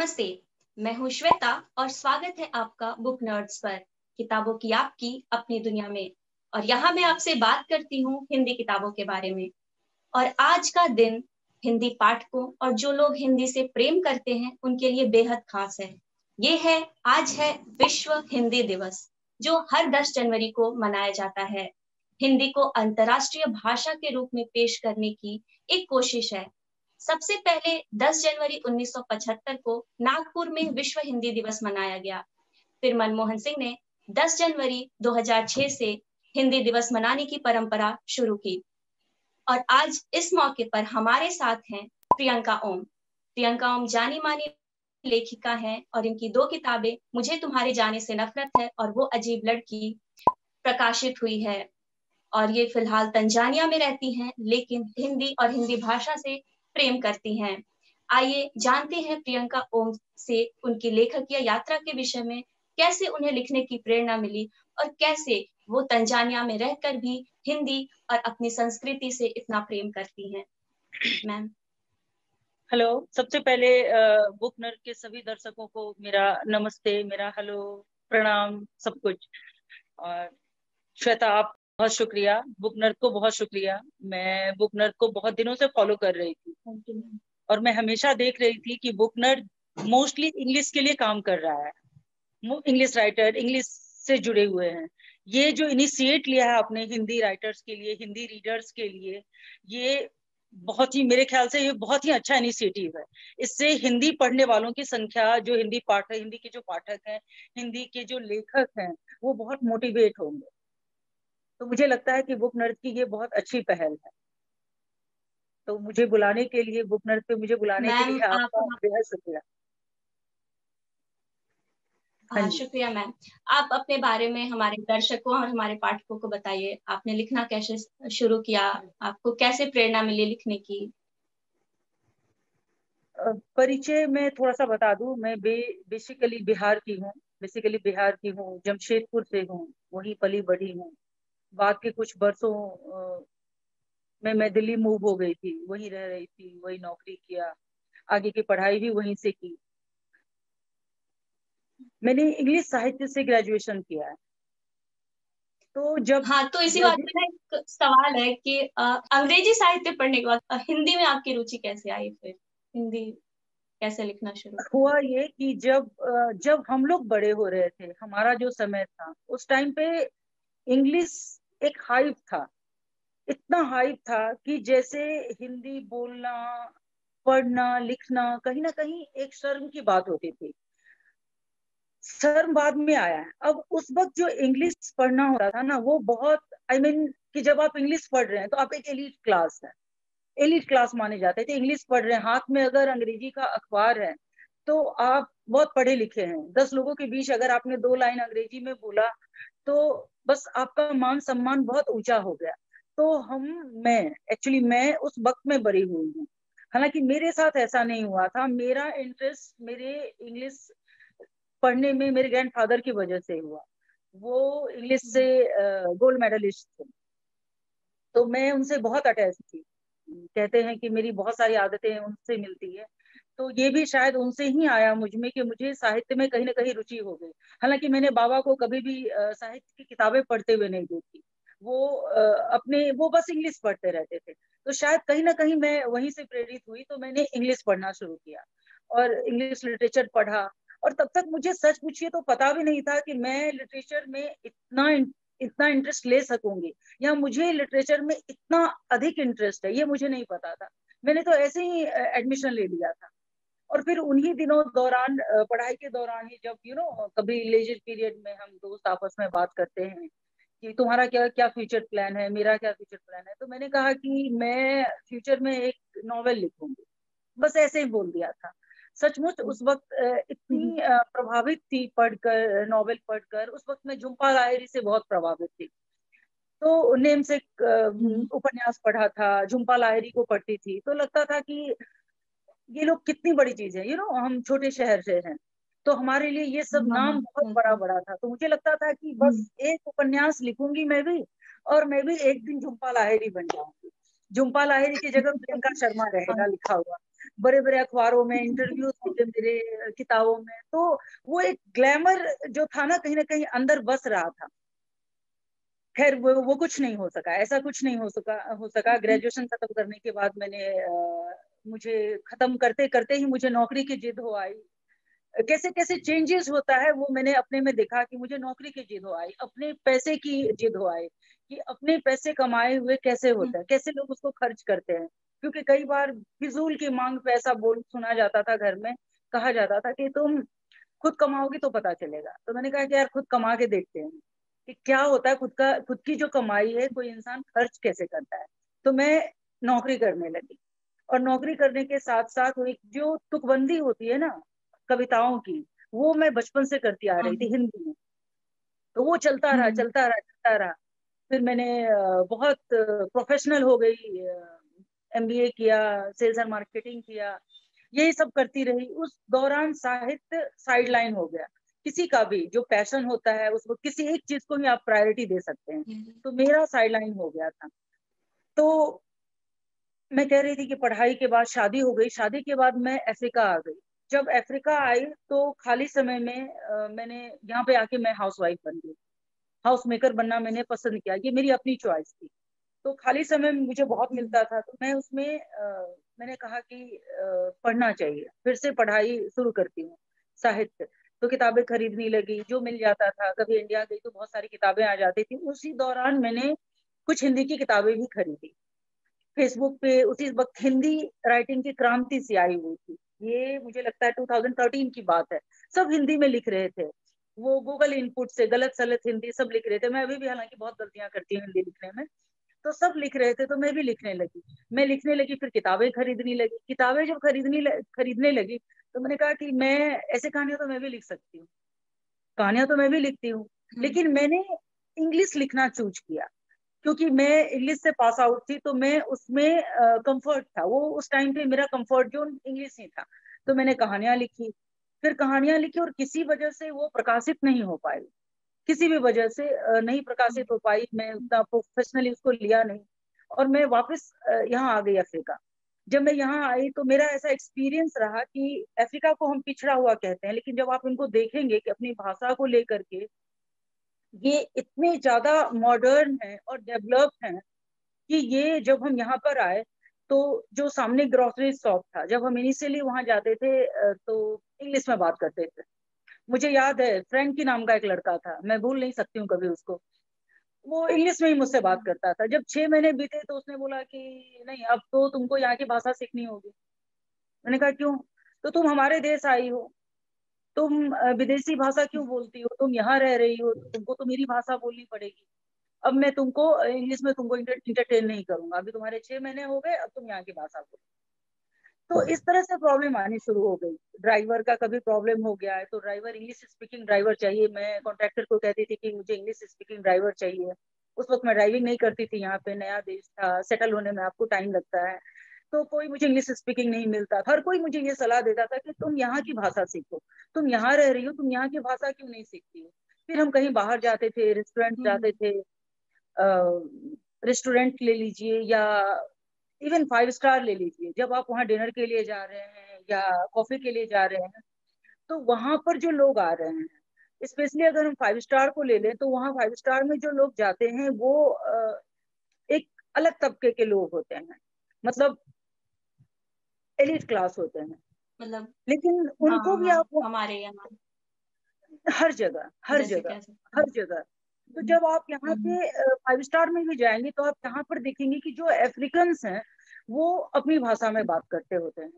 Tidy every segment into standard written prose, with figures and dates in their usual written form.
नमस्ते। मैं हूँ श्वेता और स्वागत है आपका बुक नर्ड्स पर, किताबों की आपकी अपनी दुनिया में। और यहाँ मैं आपसे बात करती हूँ हिंदी किताबों के बारे में। और आज का दिन हिंदी पाठकों और जो लोग हिंदी से प्रेम करते हैं उनके लिए बेहद खास है। ये है आज है विश्व हिंदी दिवस, जो हर 10 जनवरी को मनाया जाता है। हिंदी को अंतर्राष्ट्रीय भाषा के रूप में पेश करने की एक कोशिश है। सबसे पहले 10 जनवरी 1975 को नागपुर में विश्व हिंदी दिवस मनाया गया। फिर मनमोहन सिंह ने 10 जनवरी 2006 से हिंदी दिवस मनाने की परंपरा शुरू की। और आज इस मौके पर हमारे साथ हैं प्रियंका ओम। प्रियंका ओम जानी मानी लेखिका हैं और इनकी 2 किताबें मुझे तुम्हारे जाने से नफरत है और वो अजीब लड़की प्रकाशित हुई है। और ये फिलहाल तंजानिया में रहती हैं, लेकिन हिंदी और हिंदी भाषा से प्रेम करती हैं। आइए जानते हैं प्रियंका ओम से उनकी लेखकीय यात्रा के विषय में, कैसे उन्हें लिखने की प्रेरणा मिली और कैसे वो तंजानिया में रहकर भी हिंदी और अपनी संस्कृति से इतना प्रेम करती हैं। मैम। हेलो, सबसे पहले बुक नर्ड के सभी दर्शकों को मेरा नमस्ते, मेरा हेलो, प्रणाम, सब कुछ। और श्वेता, आप बहुत शुक्रिया, बुक नर्ड को बहुत शुक्रिया। मैं बुक नर्ड को बहुत दिनों से फॉलो कर रही थी और मैं हमेशा देख रही थी कि बुक नर्ड मोस्टली इंग्लिश के लिए काम कर रहा है। इंग्लिश राइटर, इंग्लिश से जुड़े हुए हैं। ये जो इनिशिएट लिया है आपने हिंदी राइटर्स के लिए, हिंदी रीडर्स के लिए, ये बहुत ही, मेरे ख्याल से ये बहुत ही अच्छा इनिशिएटिव है। इससे हिंदी पढ़ने वालों की संख्या, जो हिंदी पाठक, हिंदी के जो पाठक हैं, हिंदी के जो लेखक हैं, वो बहुत मोटिवेट होंगे। तो मुझे लगता है कि बुक नर्ड की ये बहुत अच्छी पहल है। तो मुझे बुलाने के लिए, बुक नर्ड पे मुझे बुलाने के मैम लिए आप आपका बेहद शुक्रिया। हाँ जी। शुक्रिया मैम। आप अपने बारे में हमारे दर्शकों और हमारे पाठकों को बताइए, आपने लिखना कैसे शुरू किया, आपको कैसे प्रेरणा मिली लिखने की। परिचय में थोड़ा सा बता दूं। मैं बेसिकली बिहार की हूँ। जमशेदपुर से हूँ, वहीं पली बढ़ी हूँ। बाद के कुछ वर्षों में मैं दिल्ली मूव हो गई थी, वहीं रह रही थी, वही नौकरी किया, आगे की पढ़ाई भी वहीं से की। मैंने इंग्लिश साहित्य से ग्रेजुएशन किया है। तो जब हाँ, तो इसी बात पे ना एक सवाल है कि अंग्रेजी साहित्य पढ़ने के बाद हिंदी में आपकी रुचि कैसे आई, फिर हिंदी कैसे लिखना शुरू किया। हुआ ये कि जब हम लोग बड़े हो रहे थे, हमारा जो समय था उस टाइम पे इंग्लिश एक हाइप था। इतना हाइप था कि जैसे हिंदी बोलना, पढ़ना, लिखना कहीं ना कहीं एक शर्म की बात होती थी। शर्म बाद में आया है। अब उस वक्त जो इंग्लिश पढ़ना होता था ना, वो बहुत, कि जब आप इंग्लिश पढ़ रहे हैं तो आप एक एलीट क्लास है, एलीट क्लास माने जाते थे। इंग्लिश पढ़ रहे हैं, हाथ में अगर अंग्रेजी का अखबार है तो आप बहुत पढ़े लिखे हैं। 10 लोगों के बीच अगर आपने 2 लाइन अंग्रेजी में बोला तो बस आपका मान सम्मान बहुत ऊंचा हो गया। तो मैं उस वक्त में बड़ी हुई हूँ। हालांकि मेरे साथ ऐसा नहीं हुआ था। मेरा इंटरेस्ट मेरे इंग्लिश पढ़ने में मेरे ग्रैंडफादर की वजह से हुआ। वो इंग्लिश से गोल्ड मेडलिस्ट थे, तो मैं उनसे बहुत अटैच थी। कहते हैं कि मेरी बहुत सारी आदतें उनसे मिलती है। तो ये भी शायद उनसे ही आया मुझ में कि मुझे साहित्य में कहीं ना कहीं रुचि हो गई। हालांकि मैंने बाबा को कभी भी साहित्य की किताबें पढ़ते हुए नहीं देखी। वो बस इंग्लिश पढ़ते रहते थे। तो शायद कहीं ना कहीं मैं वहीं से प्रेरित हुई, तो मैंने इंग्लिश पढ़ना शुरू किया और इंग्लिश लिटरेचर पढ़ा। और तब तक मुझे सच पूछिए तो पता भी नहीं था कि मैं लिटरेचर में इतना इतना इंटरेस्ट ले सकूंगी, या मुझे लिटरेचर में इतना अधिक इंटरेस्ट है, ये मुझे नहीं पता था। मैंने तो ऐसे ही एडमिशन ले लिया था। और फिर उन्हीं दिनों दौरान, पढ़ाई के दौरान ही, जब कभी लेजर पीरियड में हम दोस्त आपस में बात करते हैं कि तुम्हारा क्या क्या फ्यूचर प्लान है, मेरा क्या फ्यूचर प्लान है, तो मैंने कहा कि मैं फ्यूचर में एक नॉवेल लिखूंगी। बस ऐसे ही बोल दिया था। सचमुच उस वक्त इतनी प्रभावित थी पढ़कर, नॉवेल पढ़कर। उस वक्त मैं झुम्पा लाहिरी से बहुत प्रभावित थी। तो नेम से उपन्यास पढ़ा था, झुम्पा लाहिरी को पढ़ती थी, तो लगता था कि ये लोग कितनी बड़ी चीज है। हम छोटे शहर से हैं, तो हमारे लिए ये सब नाम बहुत बड़ा बड़ा था। तो मुझे लगता था कि बस एक उपन्यास लिखूंगी मैं भी, और मैं भी एक दिन झुम्पा लाहिरी बन जाऊंगी। झुम्पा लाहिरी की जगह प्रियंका शर्मा रहेगा लिखा हुआ, बड़े बड़े अखबारों में इंटरव्यूज होते मेरे किताबों में। तो वो एक ग्लैमर जो था ना कहीं अंदर बस रहा था। खैर वो कुछ नहीं हो सका, ऐसा कुछ नहीं हो सका। ग्रेजुएशन खत्म करने के बाद मुझे खत्म करते करते ही मुझे नौकरी की जिद हो आई। कैसे कैसे चेंजेस होता है वो मैंने अपने में देखा कि मुझे नौकरी की जिद हो आई, अपने पैसे की जिद हो आई, कि अपने पैसे कमाए हुए कैसे होता है, कैसे लोग उसको खर्च करते हैं। क्योंकि कई बार फिजूल की मांग पे ऐसा बोल सुना जाता था घर में, कहा जाता था कि तुम खुद कमाओगी तो पता चलेगा। तो मैंने कहा कि यार खुद कमा के देखते हैं कि क्या होता है, खुद की जो कमाई है कोई इंसान खर्च कैसे करता है। तो मैं नौकरी करने लगी, और नौकरी करने के साथ साथ एक जो तुकबंदी होती है ना कविताओं की, वो मैं बचपन से करती आ रही थी हिंदी में। तो वो चलता रहा चलता रहा चलता रहा। फिर मैंने बहुत प्रोफेशनल हो गई, एमबीए किया, सेल्स एंड मार्केटिंग किया, यही सब करती रही। उस दौरान साहित्य साइड लाइन हो गया। किसी का भी जो पैशन होता है उसको किसी एक चीज को ही आप प्रायोरिटी दे सकते हैं, तो मेरा साइड लाइन हो गया था। तो मैं कह रही थी कि पढ़ाई के बाद शादी हो गई, शादी के बाद मैं अफ्रीका आ गई। जब अफ्रीका आई तो खाली समय में मैंने यहाँ पे आके मैं हाउस वाइफ बन गई। हाउस मेकर बनना मैंने पसंद किया, ये मेरी अपनी चॉइस थी। तो खाली समय मुझे बहुत मिलता था, तो मैं उसमें मैंने कहा कि पढ़ना चाहिए, फिर से पढ़ाई शुरू करती हूँ साहित्य। तो किताबें खरीदने लगी, जो मिल जाता था। कभी इंडिया गई तो बहुत सारी किताबें आ जाती थी। उसी दौरान मैंने कुछ हिंदी की किताबें भी खरीदी। फेसबुक पे उसी वक्त हिंदी राइटिंग की क्रांति सी आई हुई थी। ये मुझे लगता है 2013 की बात है। सब हिंदी में लिख रहे थे, वो गूगल इनपुट से गलत सलत हिंदी सब लिख रहे थे। मैं अभी भी हालांकि बहुत गलतियां करती हूँ हिंदी लिखने में। तो सब लिख रहे थे तो मैं भी लिखने लगी। मैं लिखने लगी, फिर किताबें खरीदने लगी। किताबें जब खरीदने लगी तो मैंने कहा कि मैं ऐसे कहानियां तो मैं भी लिख सकती हूँ, कहानियां तो मैं भी लिखती हूँ। लेकिन मैंने इंग्लिश लिखना चूज किया, क्योंकि मैं इंग्लिश से पास आउट थी। तो मैं उसमें कंफर्ट था, वो उस टाइम पे मेरा कंफर्ट जोन इंग्लिश ही था। तो मैंने कहानियां लिखी, फिर कहानियां लिखी, और किसी वजह से वो प्रकाशित नहीं हो पाई। किसी भी वजह से नहीं प्रकाशित हो पाई। मैं उतना प्रोफेशनली उसको लिया नहीं, और मैं वापस यहाँ आ गई अफ्रीका। जब मैं यहाँ आई तो मेरा ऐसा एक्सपीरियंस रहा कि अफ्रीका को हम पिछड़ा हुआ कहते हैं, लेकिन जब आप इनको देखेंगे कि अपनी भाषा को लेकर के ये इतने ज्यादा मॉडर्न है और डेवलप्ड हैं, कि ये जब हम यहाँ पर आए तो जो सामने ग्रोसरी शॉप था, जब हम इनिशियली वहां जाते थे तो इंग्लिश में बात करते थे। मुझे याद है फ्रैंकी नाम का एक लड़का था, मैं भूल नहीं सकती हूँ कभी उसको। वो इंग्लिश में ही मुझसे बात करता था। जब 6 महीने बीते तो उसने बोला कि नहीं, अब तो तुमको यहाँ की भाषा सीखनी होगी। मैंने कहा क्यों? तो तुम हमारे देश आई हो, तुम विदेशी भाषा क्यों बोलती हो? तुम यहाँ रह रही हो तो तुमको तो मेरी भाषा बोलनी पड़ेगी। अब मैं तुमको इंग्लिश में तुमको इंटरटेन नहीं करूंगा, अभी तुम्हारे 6 महीने हो गए, अब तुम यहाँ की भाषा बोलो। तो इस तरह से प्रॉब्लम आनी शुरू हो गई। ड्राइवर का कभी प्रॉब्लम हो गया है तो ड्राइवर, इंग्लिश स्पीकिंग ड्राइवर चाहिए। मैं कॉन्ट्रैक्टर को कहती थी कि मुझे इंग्लिश स्पीकिंग ड्राइवर चाहिए। उस वक्त मैं ड्राइविंग नहीं करती थी, यहाँ पे नया देश था, सेटल होने में आपको टाइम लगता है। तो कोई मुझे इंग्लिश स्पीकिंग नहीं मिलता था। हर कोई मुझे ये सलाह देता था कि तुम यहाँ की भाषा सीखो, तुम यहाँ रह रही हो, तुम यहाँ की भाषा क्यों नहीं सीखती हो? फिर हम कहीं बाहर जाते थे, रेस्टोरेंट जाते थे, रेस्टोरेंट ले लीजिए या इवन 5 स्टार ले लीजिए, जब आप वहाँ डिनर के लिए जा रहे हैं या कॉफी के लिए जा रहे हैं, तो वहां पर जो लोग आ रहे हैं, स्पेशली अगर हम 5 स्टार को ले लें, तो वहाँ 5 स्टार में जो लोग जाते हैं वो एक अलग तबके के लोग होते हैं, मतलब एलिट क्लास होते हैं। मतलब लेकिन हाँ उनको भी हाँ, आप हमारे यहाँ हर जगह हर जैसे जगह कह सकते हर हैं। जगह। तो हम्म, जब आप यहाँ हम्म, पे 5 स्टार में भी जाएंगे तो आप यहाँ पर देखेंगे कि जो अफ्रीकन्स हैं वो अपनी भाषा में बात करते होते हैं।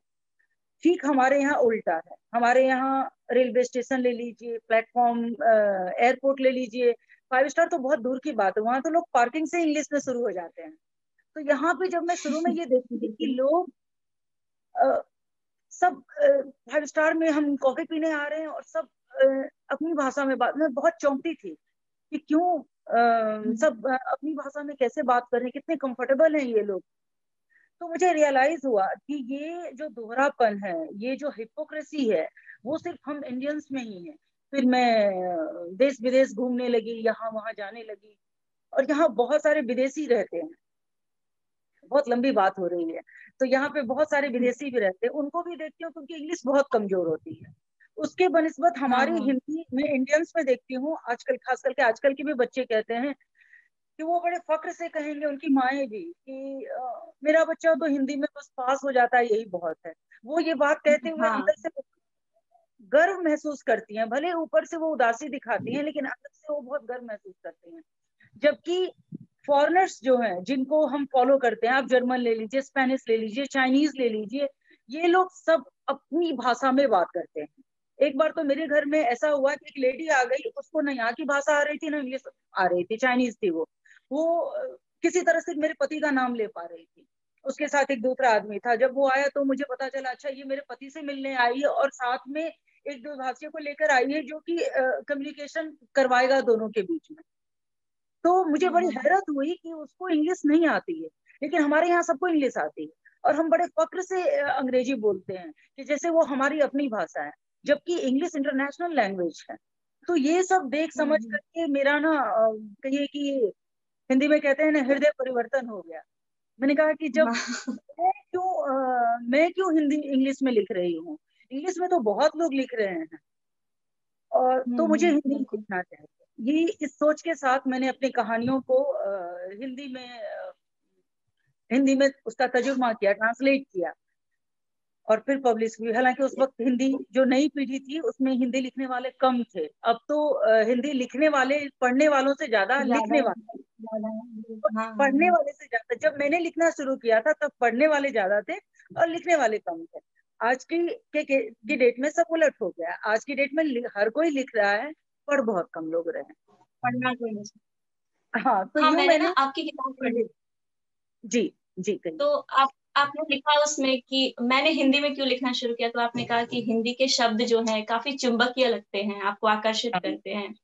ठीक हमारे यहाँ उल्टा है। हमारे यहाँ रेलवे स्टेशन ले लीजिए, प्लेटफॉर्म, एयरपोर्ट ले लीजिए, 5 स्टार तो बहुत दूर की बात है, वहां तो लोग पार्किंग से इंग्लिश में शुरू हो जाते हैं। तो यहाँ पे जब मैं शुरू में ये देखती थी कि लोग अ, सब 5 स्टार में हम कॉफी पीने आ रहे हैं और सब अपनी भाषा में बात, मैं बहुत चौंकती थी कि क्यों सब अपनी भाषा में कैसे बात कर रहे हैं, कितने कंफर्टेबल हैं ये लोग। तो मुझे रियलाइज हुआ कि ये जो दोहरापन है, ये जो हिपोक्रेसी है, वो सिर्फ हम इंडियंस में ही है। फिर मैं देश विदेश घूमने लगी, यहाँ वहां जाने लगी, और यहाँ बहुत सारे विदेशी रहते हैं। बहुत लंबी बात हो रही है। तो यहाँ पे बहुत सारे विदेशी भी रहते हैं, उनको भी देखती हूँ क्योंकि इंग्लिश बहुत कमजोर होती है। उसके बनिस्बत हाँ हमारी हाँ। हिंदी में इंडियंस में देखती हूँ आजकल, खास करके आजकल के भी बच्चे कहते हैं कि वो बड़े फक्र से कहेंगे, उनकी माएं भी, कि मेरा बच्चा तो हिंदी में बस पास हो जाता है, यही बहुत है। वो ये बात कहते हुए हाँ। अंदर से गर्व महसूस करती हैं, भले ऊपर से वो उदासी दिखाती हैं लेकिन अंदर से वो बहुत गर्व महसूस करती हैं। जबकि फॉरेनर्स जो हैं, जिनको हम फॉलो करते हैं, आप जर्मन ले लीजिए, स्पेनिश ले लीजिए, चाइनीज ले लीजिए, ये लोग सब अपनी भाषा में बात करते हैं। एक बार तो मेरे घर में ऐसा हुआ कि एक लेडी आ गई, उसको ना यहाँ की भाषा आ रही थी ना इंग्लिश आ रही थी, चाइनीज थी वो किसी तरह से मेरे पति का नाम ले पा रही थी। उसके साथ एक दूसरा आदमी था। जब वो आया तो मुझे पता चला, अच्छा ये मेरे पति से मिलने आई है और साथ में एक दो भाषियों को लेकर आई है जो कि कम्युनिकेशन करवाएगा दोनों के बीच में। तो मुझे बड़ी हाँ। हैरत हुई कि उसको इंग्लिश नहीं आती है, लेकिन हमारे यहाँ सबको इंग्लिश आती है और हम बड़े फक्र से अंग्रेजी बोलते हैं कि जैसे वो हमारी अपनी भाषा है, जबकि इंग्लिश इंटरनेशनल लैंग्वेज है। तो ये सब देख समझ हम्म। करके मेरा ना कहिए कि हिंदी में कहते हैं ना, हृदय परिवर्तन हो गया। मैंने कहा कि जब हाँ। मैं क्यों हिंदी इंग्लिश में लिख रही हूँ, इंग्लिश में तो बहुत लोग लिख रहे हैं, और तो मुझे हिंदी में बिल्कुल। लिखना चाहिए। ये इस सोच के साथ मैंने अपनी कहानियों को हिंदी में उसका तर्जुमा किया, ट्रांसलेट किया और फिर पब्लिश हुई। हालांकि उस वक्त हिंदी जो नई पीढ़ी थी उसमें हिंदी लिखने वाले कम थे। अब तो हिंदी लिखने वाले पढ़ने वालों से ज्यादा ज्यादा लिखने वाले, ज्यादा। हाँ हाँ पढ़ने हाँ। वाले से ज्यादा। जब मैंने लिखना शुरू किया था तब पढ़ने वाले ज्यादा थे और लिखने वाले कम थे। आज की डेट में सब उलट हो गया। आज की डेट में हर कोई लिख रहा है, पढ़ बहुत कम लोग रहे हैं। पढ़ना कोई नहीं। हाँ, तो हाँ, यूं मैंने ना मैंने आपकी किताब पढ़ी। जी जी कहिए। तो आपने लिखा उसमें कि मैंने हिंदी में क्यों लिखना शुरू किया, तो आपने कहा कि हिंदी के शब्द जो हैं काफी चुंबकीय लगते हैं, आपको आकर्षित हाँ करते हैं।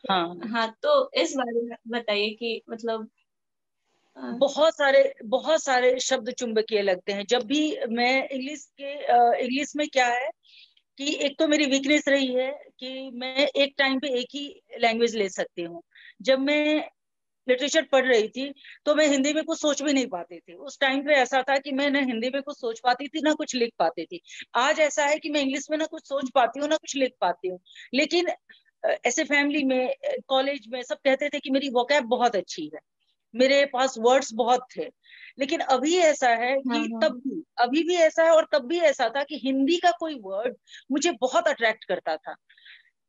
हाँ, हाँ, तो इस बारे में बताइए कि मतलब बहुत सारे शब्द चुंबकीय लगते हैं। जब भी मैं इंग्लिश में क्या है कि एक तो मेरी वीकनेस रही है कि मैं एक टाइम पे एक ही लैंग्वेज ले सकती हूँ। जब मैं लिटरेचर पढ़ रही थी तो मैं हिंदी में कुछ सोच भी नहीं पाती थी। उस टाइम पे ऐसा था कि मैं ना हिंदी में कुछ सोच पाती थी ना कुछ लिख पाती थी। आज ऐसा है कि मैं इंग्लिश में ना कुछ सोच पाती हूँ ना कुछ लिख पाती हूँ। लेकिन ऐसे फैमिली में, कॉलेज में सब कहते थे कि मेरी वोकैब बहुत अच्छी है, मेरे पास वर्ड्स बहुत थे। लेकिन अभी ऐसा है हाँ कि हाँ। तब भी, अभी भी ऐसा है और तब भी ऐसा था कि हिंदी का कोई वर्ड मुझे बहुत अट्रैक्ट करता था।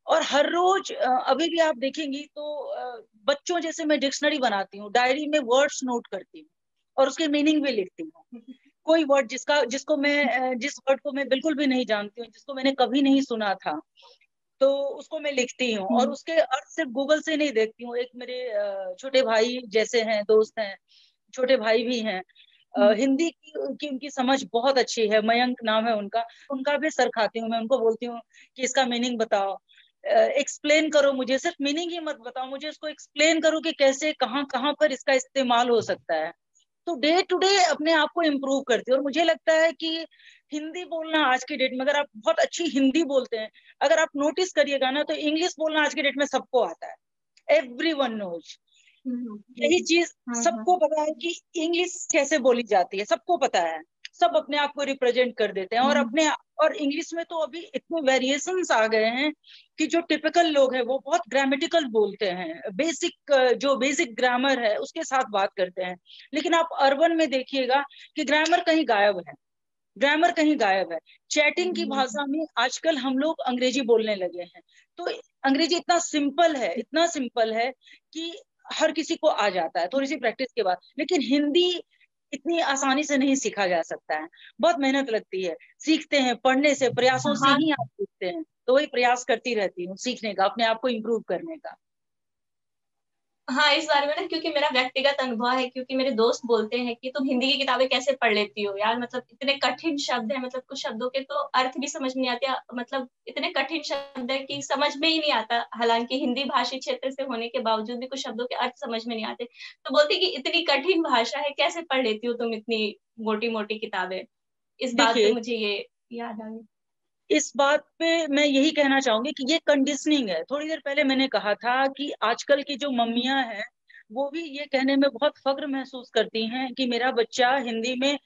और हर रोज अभी भी आप देखेंगी तो बच्चों जैसे मैं डिक्शनरी बनाती हूँ, डायरी में वर्ड्स नोट करती हूँ और उसके मीनिंग भी लिखती हूँ। कोई वर्ड जिस वर्ड को मैं बिल्कुल भी नहीं जानती हूँ, जिसको मैंने कभी नहीं सुना था, तो उसको मैं लिखती हूँ और हम्म उसके अर्थ सिर्फ गूगल से नहीं देखती हूँ। एक मेरे छोटे भाई जैसे हैं, दोस्त हैं, छोटे भाई भी हैं, हम्म हिंदी की उनकी समझ बहुत अच्छी है, मयंक नाम है उनका। उनका भी सर खाती हूँ मैं, उनको बोलती हूँ कि इसका मीनिंग बताओ, एक्सप्लेन करो मुझे, सिर्फ मीनिंग ही मत बताओ, मुझे इसको एक्सप्लेन करो कि कैसे कहाँ कहाँ पर इसका इस्तेमाल हो सकता है। तो डे टू डे अपने आप को इम्प्रूव करती है। और मुझे लगता है कि हिंदी बोलना आज की डेट में, अगर आप बहुत अच्छी हिंदी बोलते हैं, अगर आप नोटिस करिएगा ना, तो इंग्लिश बोलना आज की डेट में सबको आता है। Everyone knows. यही चीज हाँ हाँ। सबको पता है कि इंग्लिश कैसे बोली जाती है, सबको पता है। सब अपने आप को रिप्रेजेंट कर देते हैं हम्म और इंग्लिश में तो अभी इतने वेरिएशंस आ गए हैं कि जो टिपिकल लोग हैं वो बहुत ग्रामेटिकल बोलते हैं, जो बेसिक ग्रामर है उसके साथ बात करते हैं। लेकिन आप अर्बन में देखिएगा कि ग्रामर कहीं गायब है, ग्रामर कहीं गायब है। चैटिंग की भाषा में आजकल हम लोग अंग्रेजी बोलने लगे हैं। तो अंग्रेजी इतना सिंपल है कि हर किसी को आ जाता है थोड़ी सी प्रैक्टिस के बाद। लेकिन हिंदी इतनी आसानी से नहीं सीखा जा सकता है, बहुत मेहनत लगती है। सीखते हैं पढ़ने से, प्रयासों से हाँ ही आप सीखते हैं। तो वही प्रयास करती रहती हूँ सीखने का, अपने आप को इम्प्रूव करने का। हाँ, इस बारे में ना, क्योंकि मेरा व्यक्तिगत अनुभव है, क्योंकि मेरे दोस्त बोलते हैं कि तुम हिंदी की किताबें कैसे पढ़ लेती हो यार, मतलब इतने कठिन शब्द हैं, मतलब कुछ शब्दों के तो अर्थ भी समझ नहीं आते, मतलब इतने कठिन शब्द है कि समझ में ही नहीं आता, हालांकि हिंदी भाषी क्षेत्र से होने के बावजूद भी कुछ शब्दों के अर्थ समझ में नहीं आते। तो बोलते कि इतनी कठिन भाषा है, कैसे पढ़ लेती हो तुम इतनी मोटी मोटी किताबें। इस बात पे देखिए, मुझे ये याद आ गई। इस बात पे मैं यही कहना चाहूंगी कि ये कंडीशनिंग है। थोड़ी देर पहले मैंने कहा था कि आजकल की जो मम्मियां हैं वो भी ये कहने में बहुत फक्र महसूस करती हैं कि मेरा बच्चा हिंदी में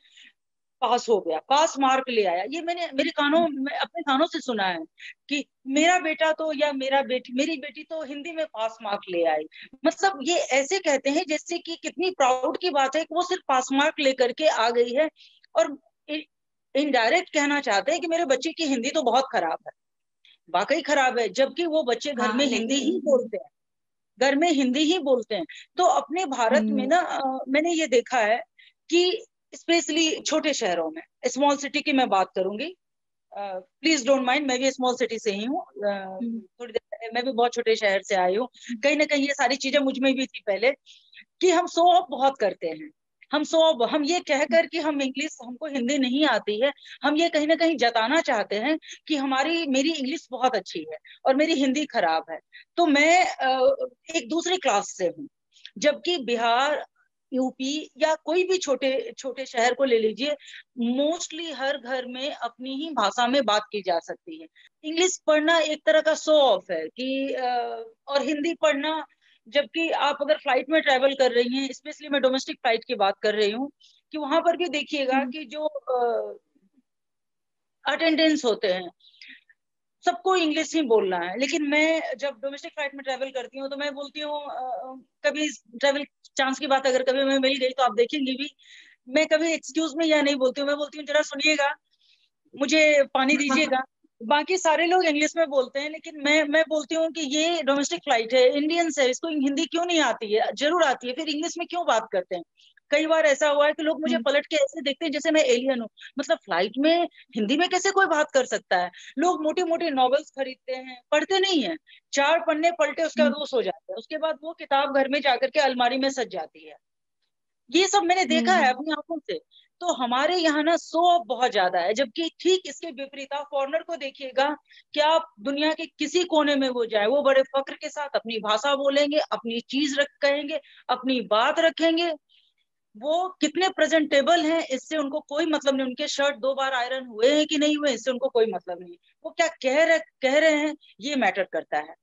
पास हो गया, पास मार्क ले आया। ये मैंने मेरे कानों में अपने कानों से सुना है कि मेरा बेटा तो या मेरी बेटी तो हिंदी में पास मार्क ले आई। मतलब ये ऐसे कहते हैं जैसे कि कितनी प्राउड की बात है कि वो सिर्फ पास मार्क लेकर के आ गई है, और इनडायरेक्ट कहना चाहते हैं कि मेरे बच्चे की हिंदी तो बहुत खराब है। वाकई खराब है, जबकि वो बच्चे घर में हाँ हिंदी ही लेकिन बोलते हैं, घर में हिंदी ही बोलते हैं। तो अपने भारत में हम्म, ना मैंने ये देखा है कि स्पेशली छोटे शहरों में, स्मॉल सिटी की मैं बात करूंगी, प्लीज डोंट माइंड, मैं भी स्मॉल सिटी से ही हूँ, हम्म, थोड़ी देर पहले मैं भी बहुत छोटे शहर से आई हूँ। कहीं ना कहीं ये सारी चीजें मुझ में भी थी पहले, कि हम शो ऑफ बहुत करते हैं। हम ये कहकर कि हम इंग्लिश, हमको हिंदी नहीं आती है, हम ये कहीं ना कहीं जताना चाहते हैं कि मेरी इंग्लिश बहुत अच्छी है और मेरी हिंदी खराब है। तो मैं एक दूसरी क्लास से हूँ, जबकि बिहार, यूपी या कोई भी छोटे छोटे शहर को ले लीजिए, मोस्टली हर घर में अपनी ही भाषा में बात की जा सकती है। इंग्लिश पढ़ना एक तरह का शो ऑफ है कि और हिंदी पढ़ना, जबकि आप अगर फ्लाइट में ट्रेवल कर रही हैं, स्पेशली मैं डोमेस्टिक फ्लाइट की बात कर रही हूँ, कि वहां पर भी देखिएगा हम्म, कि जो अटेंडेंस होते हैं, सबको इंग्लिश ही बोलना है। लेकिन मैं जब डोमेस्टिक फ्लाइट में ट्रेवल करती हूँ तो मैं बोलती हूँ, कभी ट्रेवल चांस की बात अगर कभी मैं मिल गई तो आप देखेंगी भी, मैं कभी एक्सक्यूज में या नहीं बोलती हूँ, मैं बोलती हूँ जरा सुनिएगा, मुझे पानी दीजिएगा। बाकी सारे लोग इंग्लिश में बोलते हैं, लेकिन मैं बोलती हूँ कि ये डोमेस्टिक फ्लाइट है, इंडियंस है, इसको हिंदी क्यों नहीं आती है? जरूर आती है, फिर इंग्लिश में क्यों बात करते हैं? कई बार ऐसा हुआ है कि लोग मुझे हम्म, पलट के ऐसे देखते हैं जैसे मैं एलियन हूँ। मतलब फ्लाइट में हिंदी में कैसे कोई बात कर सकता है? लोग मोटी मोटी नॉवेल्स खरीदते हैं, पढ़ते नहीं है, 4 पन्ने पलटे उसके बाद हम्म, वो सो जाते हैं, उसके बाद वो किताब घर में जाकर के अलमारी में सज जाती है। ये सब मैंने देखा है हम्म, अपनी आंखों से। तो हमारे यहाँ ना शो ऑफ बहुत ज्यादा है, जबकि ठीक इसके विपरीत आप फॉरेनर को देखिएगा कि आप दुनिया के किसी कोने में वो जाए, वो बड़े फक्र के साथ अपनी भाषा बोलेंगे, अपनी चीज रख कहेंगे, अपनी बात रखेंगे। वो कितने प्रेजेंटेबल हैं इससे उनको कोई मतलब नहीं, उनके शर्ट 2 बार आयरन हुए हैं कि नहीं हुए इससे उनको कोई मतलब नहीं, वो क्या कह रहे हैं ये मैटर करता है।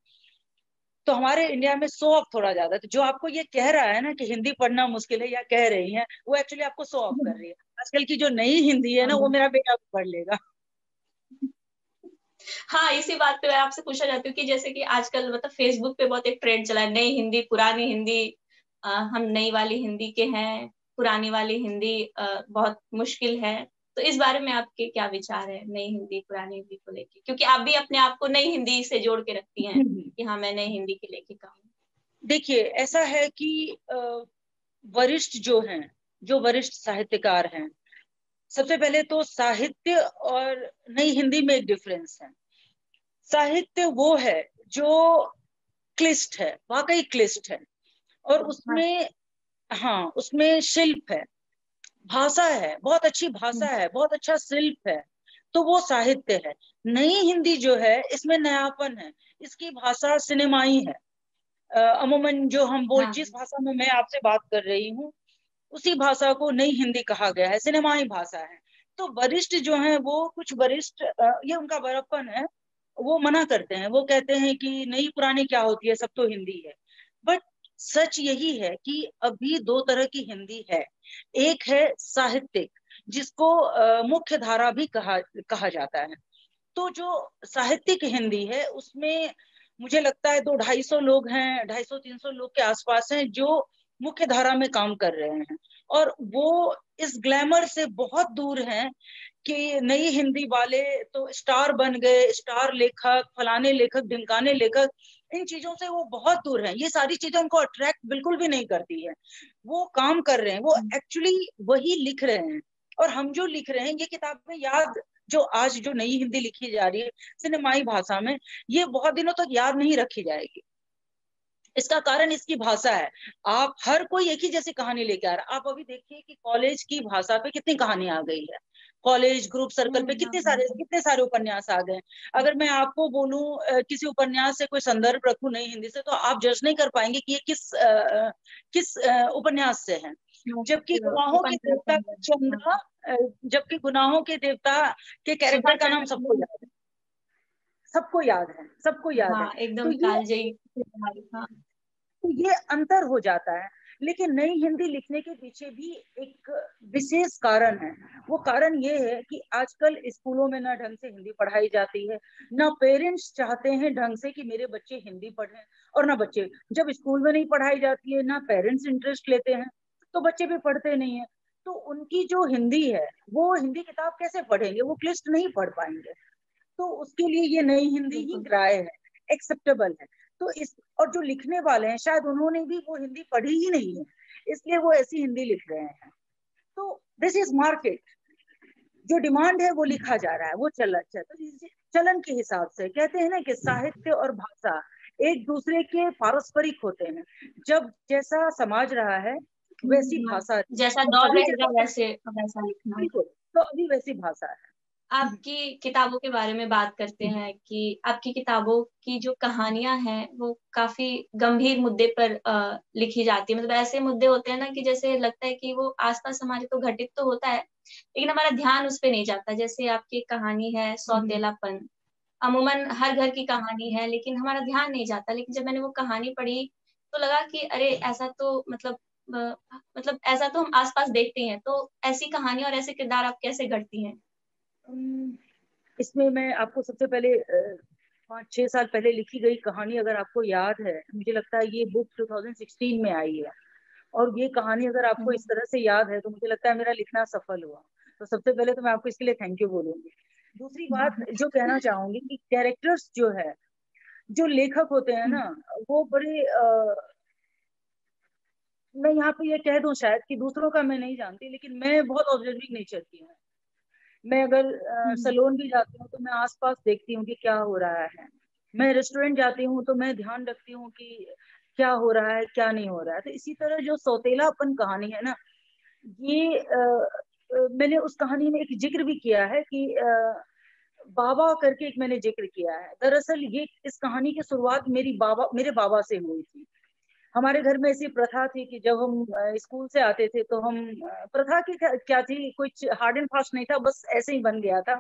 तो हमारे इंडिया में शो ऑफ थोड़ा ज्यादा है। तो जो आपको ये कह रहा है ना कि हिंदी पढ़ना मुश्किल है या कह रही है, वो एक्चुअली आपको शो ऑफ कर हम्म, रही है। आजकल की जो नई हिंदी है ना, वो हाँ मेरा बेटा भी पढ़ लेगा। हाँ, इसी बात पे मैं आपसे पूछना चाहती हूँ कि जैसे कि आजकल मतलब फेसबुक पे बहुत एक ट्रेंड चला है, नई हिंदी पुरानी हिंदी, हम नई वाली हिंदी के हैं, पुरानी वाली हिंदी बहुत मुश्किल है। तो इस बारे में आपके क्या विचार है नई हिंदी पुरानी हिंदी को लेके, क्योंकि आप भी अपने आप को नई हिंदी से जोड़ के रखती हैं कि हाँ मैं नई हिंदी की लेखिका हूँ। देखिए ऐसा है कि वरिष्ठ जो हैं, जो वरिष्ठ साहित्यकार हैं, सबसे पहले तो साहित्य और नई हिंदी में एक डिफरेंस है। साहित्य वो है जो क्लिष्ट है, वाकई क्लिष्ट है, और हाँ, उसमें, हाँ उसमें शिल्प है, भाषा है, बहुत अच्छी भाषा हम्म, है, बहुत अच्छा शिल्प है, तो वो साहित्य है। नई हिंदी जो है इसमें नयापन है, इसकी भाषा सिनेमाई है। अमूमन जो हम बोल, हाँ, जिस भाषा में मैं आपसे बात कर रही हूँ, उसी भाषा को नई हिंदी कहा गया है, सिनेमाई भाषा है। तो वरिष्ठ जो हैं, वो कुछ वरिष्ठ, ये उनका बड़प्पन है, वो मना करते हैं, वो कहते हैं कि नई पुरानी क्या होती है, सब तो हिंदी है। बट सच यही है कि अभी दो तरह की हिंदी है। एक है साहित्यिक, जिसको मुख्य धारा भी कहा कहा जाता है। तो जो साहित्यिक हिंदी है उसमें मुझे लगता है 200-250 लोग हैं, 250-300 लोग के आसपास हैं जो मुख्य धारा में काम कर रहे हैं, और वो इस ग्लैमर से बहुत दूर हैं कि नई हिंदी वाले तो स्टार बन गए, स्टार लेखक, फलाने लेखक, ढिमकाने लेखक, इन चीजों से वो बहुत दूर हैं। ये सारी चीजें उनको अट्रैक्ट बिल्कुल भी नहीं करती है। वो काम कर रहे हैं, वो हम्म, एक्चुअली वही लिख रहे हैं। और हम जो लिख रहे हैं, ये किताबें याद, जो आज जो नई हिंदी लिखी जा रही है सिनेमाई भाषा में, ये बहुत दिनों तक याद नहीं रखी जाएगी। इसका कारण इसकी भाषा है। आप हर कोई एक ही जैसी कहानी लेके आ रहा है। आप अभी देखिए कि कॉलेज की भाषा पे कितनी कहानी आ गई है, कॉलेज ग्रुप सर्कल पे कितने सारे उपन्यास आ गए। अगर मैं आपको बोलूं किसी उपन्यास से कोई संदर्भ रखूं नई हिंदी से, तो आप जज नहीं कर पाएंगे कि ये किस उपन्यास से है। जबकि गुनाहों के उपन्यास देवता का हाँ, चंद्रा, जबकि गुनाहों के देवता के कैरेक्टर सुभाष का नाम चंद्र सबको बोस। याद है, सबको याद है, सबको याद है। हाँ तो एकदम ये, कालजयी। हाँ, तो ये अंतर हो जाता है। लेकिन नई हिंदी लिखने के पीछे भी एक विशेष कारण है। वो कारण ये है कि आजकल स्कूलों में ना ढंग से हिंदी पढ़ाई जाती है, ना पेरेंट्स चाहते हैं ढंग से कि मेरे बच्चे हिंदी पढ़ें, और ना बच्चे, जब स्कूल में नहीं पढ़ाई जाती है ना पेरेंट्स इंटरेस्ट लेते हैं, तो बच्चे भी पढ़ते नहीं है। तो उनकी जो हिंदी है वो हिंदी किताब कैसे पढ़ेंगे, वो क्लिष्ट नहीं पढ़ पाएंगे। तो उसके लिए ये नई हिंदी ही बिल्कुल। ग्राह्य है, एक्सेप्टेबल है। तो इस, और जो लिखने वाले हैं शायद उन्होंने भी वो हिंदी पढ़ी ही नहीं है, इसलिए वो ऐसी हिंदी लिख रहे हैं। तो दिस इज मार्केट, जो डिमांड है वो लिखा जा रहा है, वो चलन, तो चलन के हिसाब से कहते हैं ना कि साहित्य और भाषा एक दूसरे के पारस्परिक होते हैं। जब जैसा समाज रहा है वैसी भाषा, जैसा तो दौर अभी रहेगा देखो, वैसे वैसा लिखना। बिल्कुल, तो अभी वैसी भाषा है। आपकी किताबों के बारे में बात करते हैं कि आपकी किताबों की जो कहानियां हैं वो काफी गंभीर मुद्दे पर लिखी जाती है। मतलब ऐसे मुद्दे होते हैं ना कि जैसे लगता है कि वो आसपास हमारे तो घटित तो होता है, लेकिन हमारा ध्यान उस पे नहीं जाता। जैसे आपकी एक कहानी है सौतेलापन, अमूमन हर घर की कहानी है लेकिन हमारा ध्यान नहीं जाता। लेकिन जब मैंने वो कहानी पढ़ी तो लगा कि अरे ऐसा तो मतलब ऐसा तो हम आसपास देखते हैं। तो ऐसी कहानी और ऐसे किरदार आप कैसे गढ़ती हैं? इसमें मैं आपको सबसे पहले 5-6 साल पहले लिखी गई कहानी अगर आपको याद है, मुझे लगता है ये बुक 2016 में आई है, और ये कहानी अगर आपको इस तरह से याद है तो मुझे लगता है मेरा लिखना सफल हुआ। तो सबसे पहले तो मैं आपको इसके लिए थैंक यू बोलूंगी। दूसरी बात जो कहना चाहूंगी कि कैरेक्टर्स जो है, जो लेखक होते हैं ना, वो बड़े मैं यहाँ पे ये कह दूं शायद कि दूसरों का मैं नहीं जानती, लेकिन मैं बहुत ऑब्जर्विंग नेचर की हूँ। मैं अगर सलोन भी जाती हूँ तो मैं आसपास देखती हूँ कि क्या हो रहा है। मैं रेस्टोरेंट जाती हूँ तो मैं ध्यान रखती हूँ कि क्या हो रहा है क्या नहीं हो रहा है। तो इसी तरह जो सौतेलापन कहानी है ना, ये मैंने उस कहानी में एक जिक्र भी किया है कि बाबा करके एक मैंने जिक्र किया है। दरअसल ये इस कहानी की शुरुआत मेरे बाबा से हुई थी। हमारे घर में ऐसी प्रथा थी कि जब हम स्कूल से आते थे तो हम प्रथा की क्या थी, कुछ हार्ड एंड फास्ट नहीं था, बस ऐसे ही बन गया था।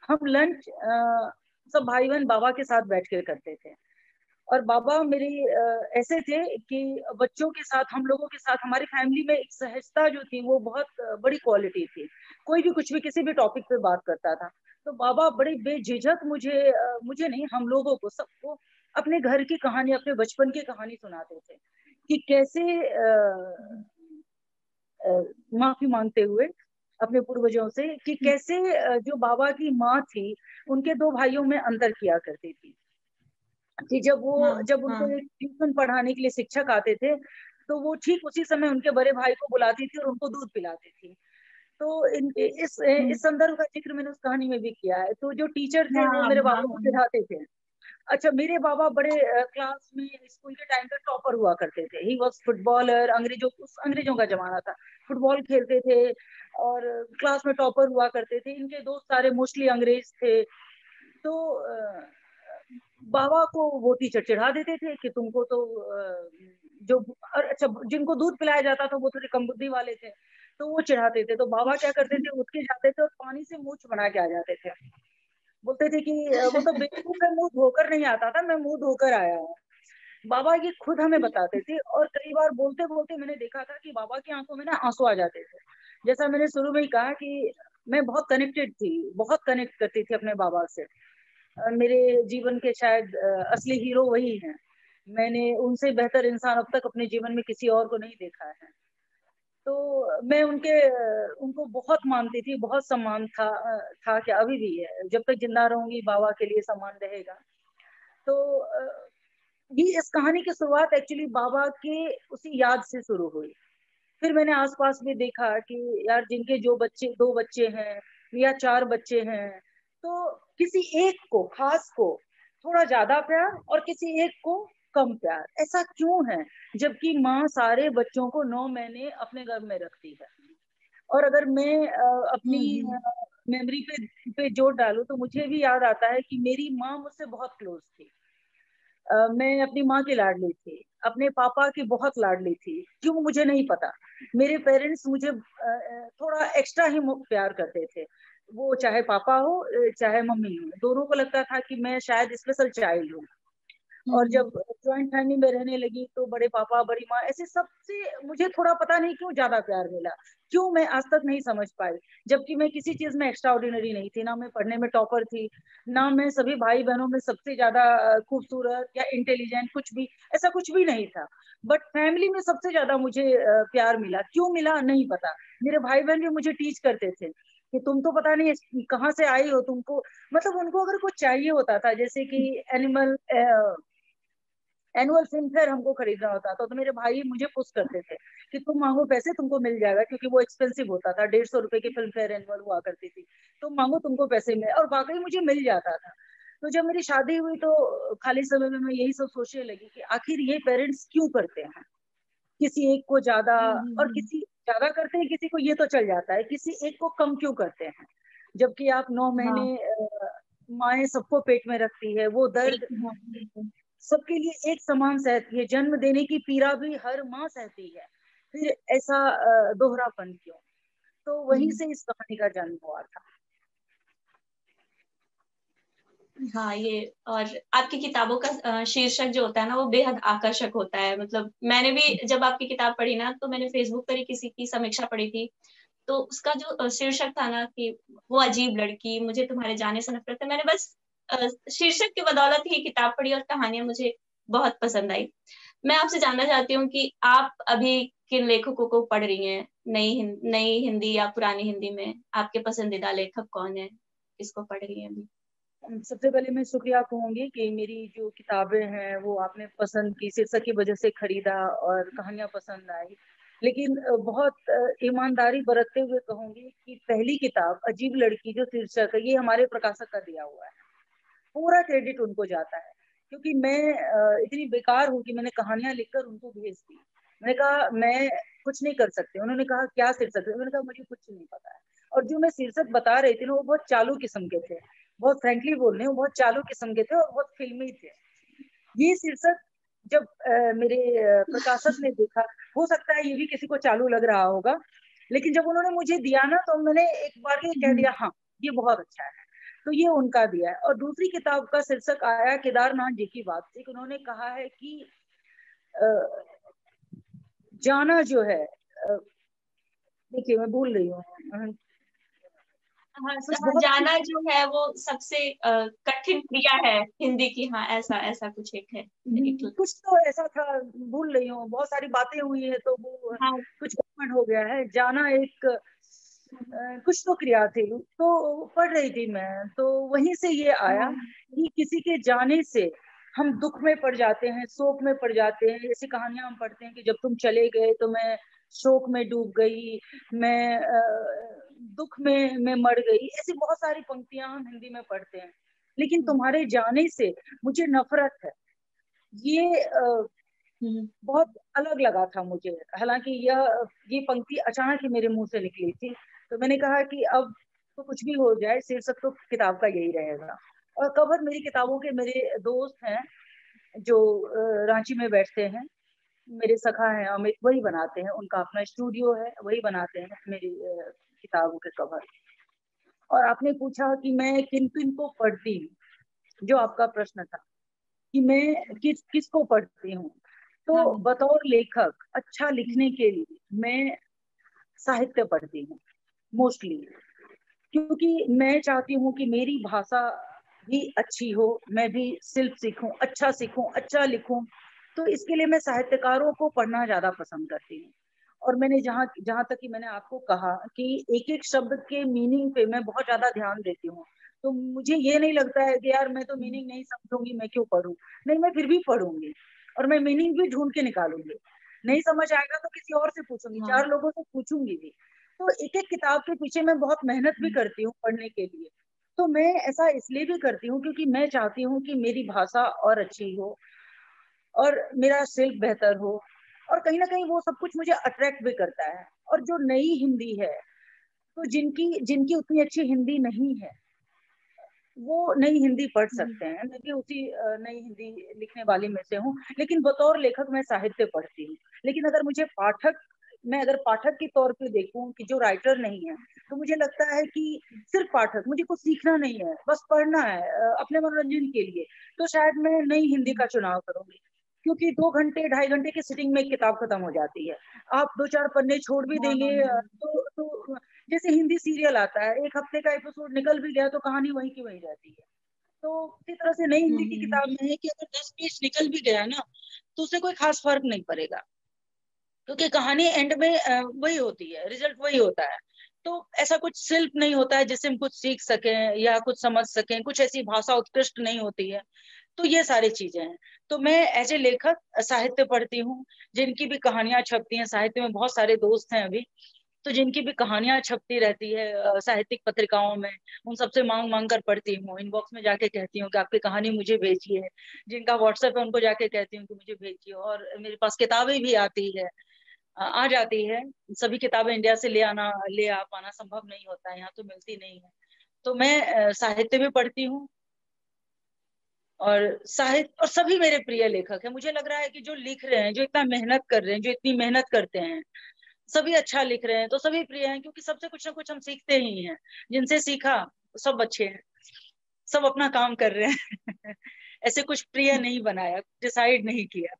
हम लंच सब भाई बहन बाबा के साथ बैठ कर करते थे। और बाबा मेरे ऐसे थे कि बच्चों के साथ, हम लोगों के साथ, हमारी फैमिली में एक सहजता जो थी वो बहुत बड़ी क्वालिटी थी। कोई भी कुछ भी किसी भी टॉपिक पे बात करता था तो बाबा बड़े बेझिझक मुझे नहीं, हम लोगों को, सबको अपने घर की कहानी, अपने बचपन की कहानी सुनाते थे कि कैसे माफी मांगते हुए अपने पूर्वजों से कि कैसे जो बाबा की माँ थी उनके दो भाइयों में अंतर किया करती थी। कि हाँ जब उनको हाँ। ट्यूशन पढ़ाने के लिए शिक्षक आते थे तो वो ठीक उसी समय उनके बड़े भाई को बुलाती थी और उनको दूध पिलाती थी। तो इस संदर्भ का जिक्र मैंने उस कहानी में भी किया है। तो जो टीचर थे हाँ वो हाँ मेरे हाँ बाबा को हाँ। चिढ़ाते थे। अच्छा, मेरे बाबा बड़े क्लास में स्कूल के टाइम पे टॉपर हुआ करते थे। ही वॉज फुटबॉलर, अंग्रेजों का जमाना था, फुटबॉल खेलते थे और क्लास में टॉपर हुआ करते थे। इनके दोस्त सारे मोस्टली अंग्रेज थे। तो बाबा को वो टीचर चिढ़ा देते थे कि तुमको तो जो, और अच्छा, जिनको दूध पिलाया जाता था वो थोड़े कम बुद्धि वाले थे तो वो चिढ़ाते थे। तो बाबा क्या करते थे, उठ के जाते थे और पानी से मूछ बना के आ जाते थे। बोलते थे कि वो तो बेवकूफ है, मुंह धोकर नहीं आता था, मैं मुंह धोकर आया हूँ। बाबा ये खुद हमें बताते थे। और कई बार बोलते बोलते मैंने देखा था कि बाबा की आंखों में ना आंसू आ जाते थे। जैसा मैंने शुरू में ही कहा कि मैं बहुत कनेक्टेड थी, बहुत कनेक्ट करती थी अपने बाबा से। मेरे जीवन के शायद असली हीरो वही हैं। मैंने उनसे बेहतर इंसान अब तक अपने जीवन में किसी और को नहीं देखा है। तो मैं उनको बहुत मानती थी, बहुत सम्मान था क्या, अभी भी है। जब तक जिंदा रहूंगी बाबा के लिए सम्मान रहेगा। तो ये इस कहानी की शुरुआत एक्चुअली बाबा के उसी याद से शुरू हुई। फिर मैंने आसपास में देखा कि यार जिनके जो बच्चे, 2 बच्चे हैं या 4 बच्चे हैं, तो किसी एक को, खास को थोड़ा ज्यादा प्यार और किसी एक को कम प्यार, ऐसा क्यों है? जबकि माँ सारे बच्चों को 9 महीने अपने गर्भ में रखती है। और अगर मैं अपनी हम्म। मेमोरी पे जोर डालूं तो मुझे भी याद आता है कि मेरी माँ मुझसे बहुत क्लोज थी। मैं अपनी माँ की लाडली थी, अपने पापा की बहुत लाडली थी। क्यों मुझे नहीं पता। मेरे पेरेंट्स मुझे थोड़ा एक्स्ट्रा ही प्यार करते थे। वो चाहे पापा हो चाहे मम्मी हो, दोनों को लगता था कि मैं शायद स्पेशल चाइल्ड हूँ। और जब ज्वाइंट फैमिली में रहने लगी तो बड़े पापा बड़ी माँ ऐसे सबसे मुझे थोड़ा पता नहीं क्यों ज्यादा प्यार मिला, क्यों मैं आज तक नहीं समझ पाई। जबकि मैं किसी चीज में एक्स्ट्रा ऑर्डिनरी नहीं थी, ना मैं पढ़ने में टॉपर थी, ना मैं सभी भाई बहनों में सबसे ज्यादा खूबसूरत या इंटेलिजेंट, कुछ भी ऐसा कुछ भी नहीं था। बट फैमिली में सबसे ज्यादा मुझे प्यार मिला, क्यों मिला नहीं पता। मेरे भाई बहन भी मुझे टीच करते थे कि तुम तो पता नहीं कहाँ से आई हो, तुमको मतलब उनको अगर कुछ चाहिए होता था, जैसे कि एनिमल एनुअल फिल्म फेयर हमको खरीदना होता था, तो मेरे भाई मुझे पुश करते थे कि तुम मांगो पैसे तुमको मिल जाएगा, क्योंकि वो एक्सपेंसिव होता था, 150 रुपए की फिल्म फेयर एनुअल हुआ करती थी। तुम मांगो तुमको पैसे मिले, और वाकई मुझे मिल जाता था। तो जब मेरी शादी हुई तो खाली समय में मैं यही सब सोचने लगी कि आखिर ये पेरेंट्स क्यों करते हैं, किसी एक को ज्यादा, और किसी ज्यादा करते हैं किसी को ये तो चल जाता है, किसी एक को कम क्यों करते हैं। जबकि आप 9 महीने हाँ। माए सबको पेट में रखती है, वो दर्द एक सबके लिए एक समान सहती है, जन्म देने की पीड़ा भी हर माँ सहती है, फिर ऐसा दोहरापन क्यों। तो वहीं से इस कहानी का जन्म हुआ था। हाँ, ये और आपकी किताबों का शीर्षक जो होता है ना वो बेहद आकर्षक होता है। मतलब मैंने भी जब आपकी किताब पढ़ी ना तो मैंने फेसबुक पर ही किसी की समीक्षा पढ़ी थी, तो उसका जो शीर्षक था ना कि वो अजीब लड़की, मुझे तुम्हारे जाने से नफरत है, मैंने बस शीर्षक की बदौलत ही किताब पढ़ी और कहानियां मुझे बहुत पसंद आई। मैं आपसे जानना चाहती हूँ कि आप अभी किन लेखकों को पढ़ रही हैं, नई हिंदी या पुरानी हिंदी में आपके पसंदीदा लेखक कौन है, किसको पढ़ रही हैं अभी? सबसे पहले मैं शुक्रिया कहूंगी कि मेरी जो किताबें हैं वो आपने पसंद की, शीर्षक की वजह से खरीदा और कहानियां पसंद आई। लेकिन बहुत ईमानदारी बरतते हुए कहूंगी कि पहली किताब अजीब लड़की जो शीर्षक है, ये हमारे प्रकाशक का दिया हुआ है, पूरा क्रेडिट उनको जाता है। क्योंकि मैं इतनी बेकार हूँ कि मैंने कहानियां लिखकर उनको भेज दी। मैंने कहा मैं कुछ नहीं कर सकती, उन्होंने कहा क्या शीर्षक है, मैंने कहा मुझे कुछ नहीं पता है। और जो मैं शीर्षक बता रही थी ना वो बहुत चालू किस्म के थे, बहुत फ्रेंकली बोल रही हूँ, बहुत चालू किस्म के थे और बहुत फिल्मी थे। ये शीर्षक जब मेरे प्रकाशक ने देखा, हो सकता है ये भी किसी को चालू लग रहा होगा, लेकिन जब उन्होंने मुझे दिया ना तो मैंने एक बार ही कह दिया हाँ ये बहुत अच्छा है। तो ये उनका दिया है। और दूसरी किताब का शीर्षक आया केदारनाथ जी की बात से, उन्होंने कहा है कि अ, जाना जो है, देखिए मैं भूल रही हूँ, हाँ, कुछ हाँ, बहुत जाना जो है वो सबसे कठिन क्रिया है हिंदी की। हाँ, ऐसा ऐसा कुछ एक है। एक कुछ तो ऐसा था, भूल रही हूँ, बहुत सारी बातें हुई है तो वो हाँ। कुछ गड़बड़ हो गया है। जाना एक कुछ तो क्रिया थी, तो पढ़ रही थी मैं, तो वहीं से ये आया हाँ। कि किसी के जाने से हम दुख में पड़ जाते हैं, शोक में पड़ जाते हैं। ऐसी कहानियां हम पढ़ते हैं कि जब तुम चले गए तो मैं शोक में डूब गई, मैं दुख में मैं मर गई, ऐसी बहुत सारी पंक्तियां हम हिंदी में पढ़ते हैं। लेकिन तुम्हारे जाने से मुझे नफरत है, ये बहुत अलग लगा था मुझे। हालांकि ये पंक्ति अचानक ही मेरे मुंह से निकली थी, तो मैंने कहा कि अब तो कुछ भी हो जाए शीर्षक तो किताब का यही रहेगा। और कवर मेरी किताबों के मेरे दोस्त हैं जो रांची में बैठते हैं, मेरे सखा हैं अमित, वही बनाते हैं, उनका अपना स्टूडियो है, वही बनाते हैं मेरी किताबों के कवर। और आपने पूछा कि मैं किन किन को पढ़ती हूँ, जो आपका प्रश्न था कि मैं किसको पढ़ती हूँ, हाँ। तो बतौर लेखक अच्छा लिखने के लिए मैं साहित्य पढ़ती हूँ मोस्टली। क्योंकि मैं चाहती हूँ कि मेरी भाषा भी अच्छी हो, मैं भी शिल्प सीखूं, अच्छा लिखूं। तो इसके लिए मैं साहित्यकारों को पढ़ना ज्यादा पसंद करती हूँ। और मैंने जहाँ जहाँ तक कि मैंने आपको कहा कि एक एक शब्द के मीनिंग पे मैं बहुत ज्यादा ध्यान देती हूँ, तो मुझे ये नहीं लगता है कि यार मैं तो मीनिंग नहीं समझूंगी, मैं क्यों पढ़ूं। नहीं, मैं फिर भी पढ़ूंगी और मैं मीनिंग भी ढूंढ के निकालूंगी। नहीं समझ आएगा तो किसी और से पूछूंगी, हाँ। 4 लोगों से पूछूंगी भी। तो एक एक किताब के पीछे मैं बहुत मेहनत भी करती हूँ पढ़ने के लिए। तो मैं ऐसा इसलिए भी करती हूँ क्योंकि मैं चाहती हूँ कि मेरी भाषा और अच्छी हो और मेरा शिल्प बेहतर हो। और कहीं ना कहीं वो सब कुछ मुझे अट्रैक्ट भी करता है। और जो नई हिंदी है, तो जिनकी जिनकी उतनी अच्छी हिंदी नहीं है वो नई हिंदी पढ़ सकते हैं। मैं भी उसी नई हिंदी लिखने वाली में से हूँ, लेकिन बतौर लेखक मैं साहित्य पढ़ती हूँ। लेकिन अगर मुझे पाठक मैं अगर पाठक के तौर पे देखूं कि जो राइटर नहीं है, तो मुझे लगता है कि सिर्फ पाठक, मुझे कुछ सीखना नहीं है, बस पढ़ना है अपने मनोरंजन के लिए, तो शायद मैं नई हिंदी का चुनाव करूंगी। क्योंकि 2 घंटे 2.5 घंटे की सिटिंग में किताब खत्म हो जाती है। आप 2-4 पन्ने छोड़ भी हाँ देंगे हाँ तो जैसे हिंदी सीरियल आता है, एक हफ्ते का एपिसोड निकल भी गया तो कहानी वहीं की वहीं रहती है। तो इसी तरह से नई हिंदी की हम्म। किताब में है कि अगर 10 पेज निकल भी गया ना, तो उससे कोई खास फर्क नहीं पड़ेगा, क्योंकि कहानी एंड में वही होती है, रिजल्ट वही होता है। तो ऐसा कुछ शिल्प नहीं होता है जिससे हम कुछ सीख सकें या कुछ समझ सकें, कुछ ऐसी भाषा उत्कृष्ट नहीं होती है। तो ये सारी चीजें हैं। तो मैं एज ए लेखक साहित्य पढ़ती हूँ, जिनकी भी कहानियां छपती हैं, साहित्य में बहुत सारे दोस्त हैं अभी, तो जिनकी भी कहानियां छपती रहती है साहित्यिक पत्रिकाओं में, उन सबसे मांग मांग कर पढ़ती हूँ, इनबॉक्स में जाके कहती हूँ कि आपकी कहानी मुझे भेजिए। जिनका व्हाट्सएप है उनको जाके कहती हूँ कि मुझे भेजिए। और मेरे पास किताबें भी आती है, आ जाती है। सभी किताबें इंडिया से ले आ पाना संभव नहीं होता है, यहाँ तो मिलती नहीं है। तो मैं साहित्य भी पढ़ती हूँ, और साहित्य, और सभी मेरे प्रिय लेखक हैं। मुझे लग रहा है कि जो लिख रहे हैं, जो इतना मेहनत कर रहे हैं, जो इतनी मेहनत करते हैं, सभी अच्छा लिख रहे हैं, तो सभी प्रिय हैं, क्योंकि सबसे कुछ ना कुछ हम सीखते ही हैं। जिनसे सीखा सब अच्छे हैं, सब अपना काम कर रहे हैं। ऐसे कुछ प्रिय नहीं बनाया, डिसाइड नहीं किया।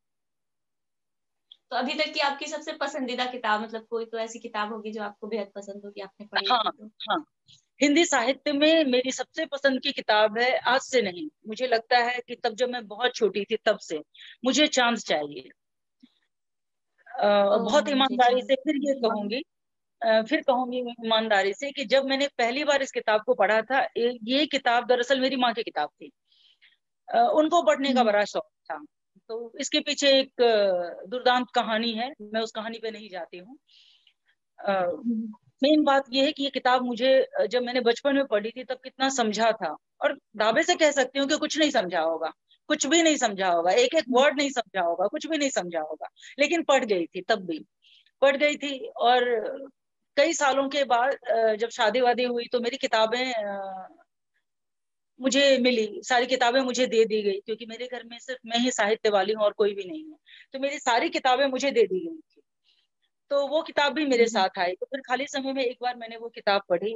तो अभी तक की आपकी सबसे पसंदीदा किताब, मतलब कोई तो ऐसी किताब होगी जो आपको बेहद पसंद होगी, आपने पढ़ी हाँ होगी तो? हाँ, हिंदी साहित्य में मेरी सबसे पसंद की किताब है, आज से नहीं, मुझे लगता है कि तब जब मैं बहुत छोटी थी तब से, मुझे चांद चाहिए। ओह, बहुत मुझे ईमानदारी चांद। से फिर कहूंगी मैं ईमानदारी से कि जब मैंने पहली बार इस किताब को पढ़ा था, ये किताब दरअसल मेरी माँ की किताब थी। उनको पढ़ने का हम्म। बड़ा शौक था। तो इसके पीछे एक दुर्दांत कहानी है, मैं उस कहानी पे नहीं जाती हूँ। हम्म। मेन बात यह है कि ये किताब मुझे जब मैंने बचपन में पढ़ी थी तब कितना समझा था, और दावे से कह सकती हूँ कि कुछ नहीं समझा होगा, कुछ भी नहीं समझा होगा, एक एक वर्ड नहीं समझा होगा, कुछ भी नहीं समझा होगा, लेकिन पढ़ गई थी, तब भी पढ़ गई थी। और कई सालों के बाद जब शादी वादी हुई तो मेरी किताबें मुझे मिली, सारी किताबें मुझे दे दी गई, क्योंकि मेरे घर में सिर्फ मैं ही साहित्य वाली हूँ और कोई भी नहीं है। तो मेरी सारी किताबें मुझे दे दी गई थी, तो वो किताब भी मेरे हम्म। साथ आई। तो फिर खाली समय में एक बार मैंने वो किताब पढ़ी।